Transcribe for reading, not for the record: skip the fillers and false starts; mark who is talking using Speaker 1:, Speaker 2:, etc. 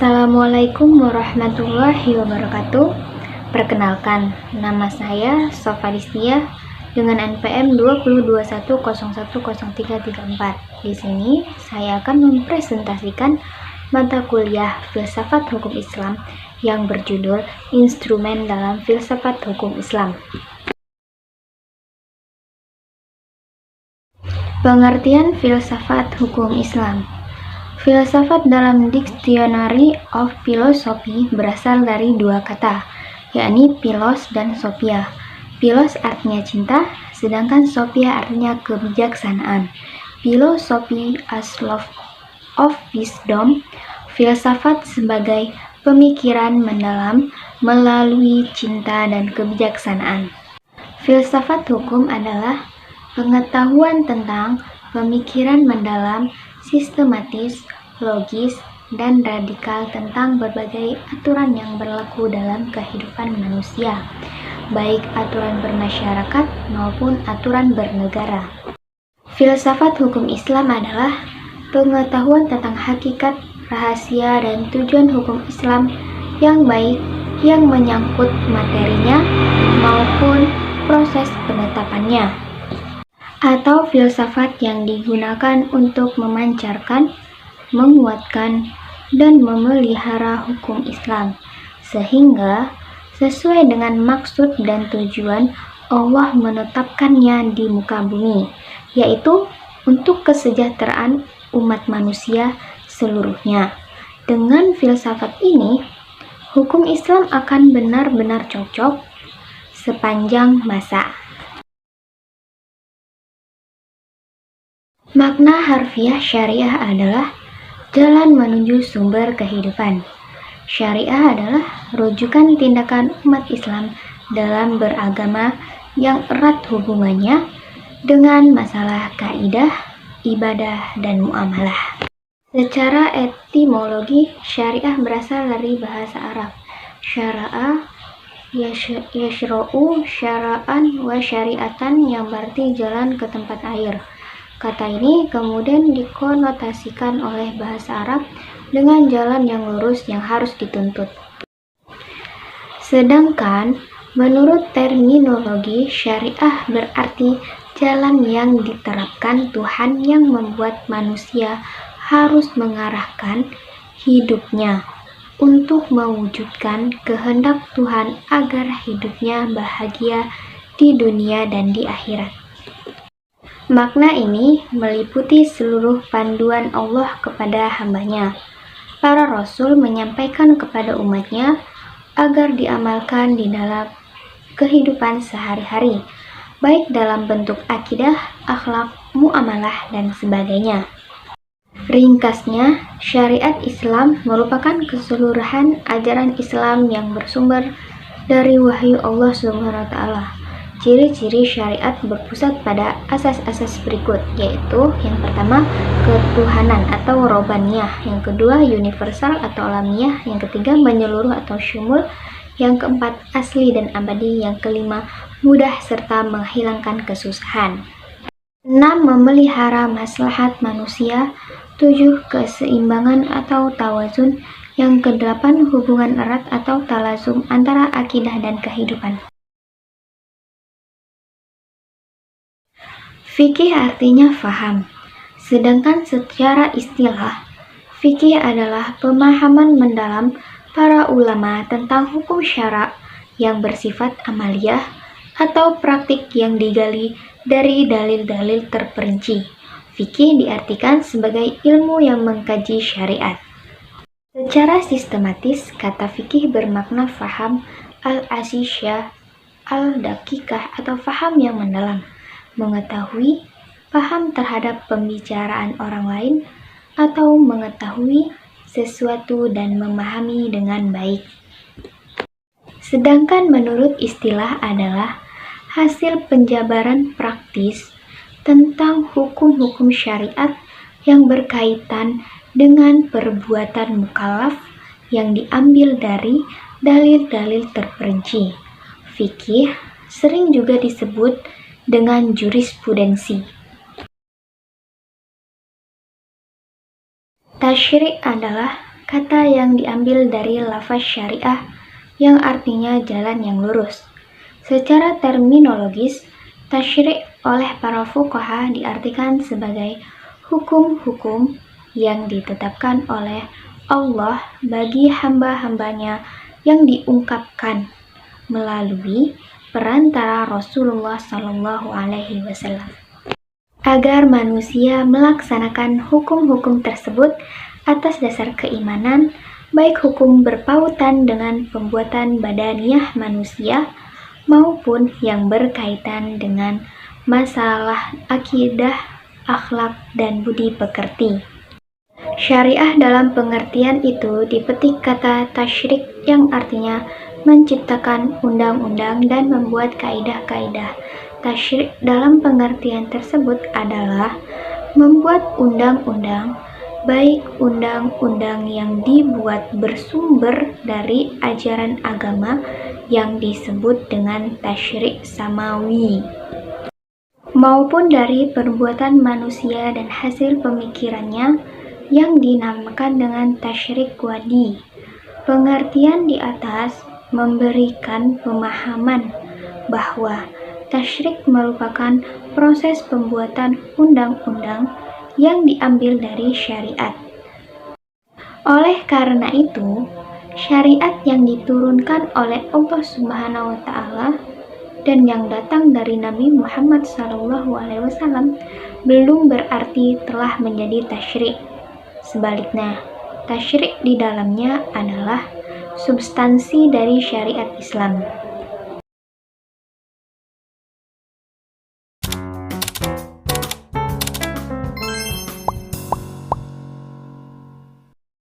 Speaker 1: Assalamualaikum warahmatullahi wabarakatuh. Perkenalkan, nama saya Sofalistia dengan NPM 2021010334. Di sini saya akan mempresentasikan mata kuliah Filsafat Hukum Islam yang berjudul Instrumen dalam Filsafat Hukum Islam. Pengertian filsafat hukum Islam. Filsafat dalam Dictionary of Philosophy berasal dari dua kata, yakni philos dan sophia. Philos artinya cinta, sedangkan sophia artinya kebijaksanaan. Philosophy as love of wisdom, filsafat sebagai pemikiran mendalam melalui cinta dan kebijaksanaan. Filsafat hukum adalah pengetahuan tentang pemikiran mendalam, sistematis, logis, dan radikal tentang berbagai aturan yang berlaku dalam kehidupan manusia, baik aturan bermasyarakat maupun aturan bernegara. Filsafat hukum Islam adalah pengetahuan tentang hakikat, rahasia, dan tujuan hukum Islam yang baik yang menyangkut materinya maupun proses penetapannya, atau filsafat yang digunakan untuk memancarkan, menguatkan, dan memelihara hukum Islam, sehingga sesuai dengan maksud dan tujuan Allah menetapkannya di muka bumi, yaitu untuk kesejahteraan umat manusia seluruhnya. Dengan filsafat ini, hukum Islam akan benar-benar cocok sepanjang masa. Makna harfiah syariah adalah jalan menuju sumber kehidupan. Syariah adalah rujukan tindakan umat Islam dalam beragama yang erat hubungannya dengan masalah kaidah, ibadah, dan muamalah. Secara etimologi, syariah berasal dari bahasa Arab. Syara'a, yashra'u, syara'an, wa syari'atan yang berarti jalan ke tempat air. Kata ini kemudian dikonotasikan oleh bahasa Arab dengan jalan yang lurus yang harus dituntut. Sedangkan menurut terminologi, syariah berarti jalan yang diterapkan Tuhan yang membuat manusia harus mengarahkan hidupnya untuk mewujudkan kehendak Tuhan agar hidupnya bahagia di dunia dan di akhirat. Makna ini meliputi seluruh panduan Allah kepada hambanya. Para Rasul menyampaikan kepada umatnya agar diamalkan di dalam kehidupan sehari-hari, baik dalam bentuk akidah, akhlak, muamalah, dan sebagainya. Ringkasnya, syariat Islam merupakan keseluruhan ajaran Islam yang bersumber dari wahyu Allah SWT. Ciri-ciri syariat berpusat pada asas-asas berikut, yaitu yang pertama, ketuhanan atau robaniyah, yang kedua, universal atau alamiah, yang ketiga, menyeluruh atau syumul, yang keempat, asli dan abadi, yang kelima, mudah serta menghilangkan kesusahan. 6. Memelihara maslahat manusia. 7. Keseimbangan atau tawazun. Yang ke-8, hubungan erat atau talazum antara akidah dan kehidupan. Fikih artinya faham, sedangkan secara istilah, fikih adalah pemahaman mendalam para ulama tentang hukum syara yang bersifat amaliyah atau praktik yang digali dari dalil-dalil terperinci. Fikih diartikan sebagai ilmu yang mengkaji syariat. Secara sistematis, kata fikih bermakna faham al-asisyah, al-dakikah atau faham yang mendalam, mengetahui, paham terhadap pembicaraan orang lain, atau mengetahui sesuatu dan memahami dengan baik. Sedangkan menurut istilah adalah hasil penjabaran praktis tentang hukum-hukum syariat yang berkaitan dengan perbuatan mukallaf yang diambil dari dalil-dalil terperinci. Fikih sering juga disebut dengan jurisprudensi. Tasyri' adalah kata yang diambil dari lafaz syariah yang artinya jalan yang lurus. Secara terminologis, tasyri' oleh para fuqaha diartikan sebagai hukum-hukum yang ditetapkan oleh Allah bagi hamba-hambanya yang diungkapkan melalui perantara Rasulullah SAW agar manusia melaksanakan hukum-hukum tersebut atas dasar keimanan, baik hukum berpautan dengan pembuatan badaniah manusia maupun yang berkaitan dengan masalah akidah, akhlak, dan budi pekerti. Syariah dalam pengertian itu dipetik kata tasyrik yang artinya menciptakan undang-undang dan membuat kaidah-kaidah. Tasyrik dalam pengertian tersebut adalah membuat undang-undang, baik undang-undang yang dibuat bersumber dari ajaran agama yang disebut dengan tasyrik samawi, maupun dari perbuatan manusia dan hasil pemikirannya yang dinamakan dengan tasyrik wadi. Pengertian di atas memberikan pemahaman bahwa tasyrik merupakan proses pembuatan undang-undang yang diambil dari syariat. Oleh karena itu, syariat yang diturunkan oleh Allah Subhanahu wa taala dan yang datang dari Nabi Muhammad SAW belum berarti telah menjadi tasyrik. Sebaliknya, tasyrik di dalamnya adalah substansi dari syariat Islam.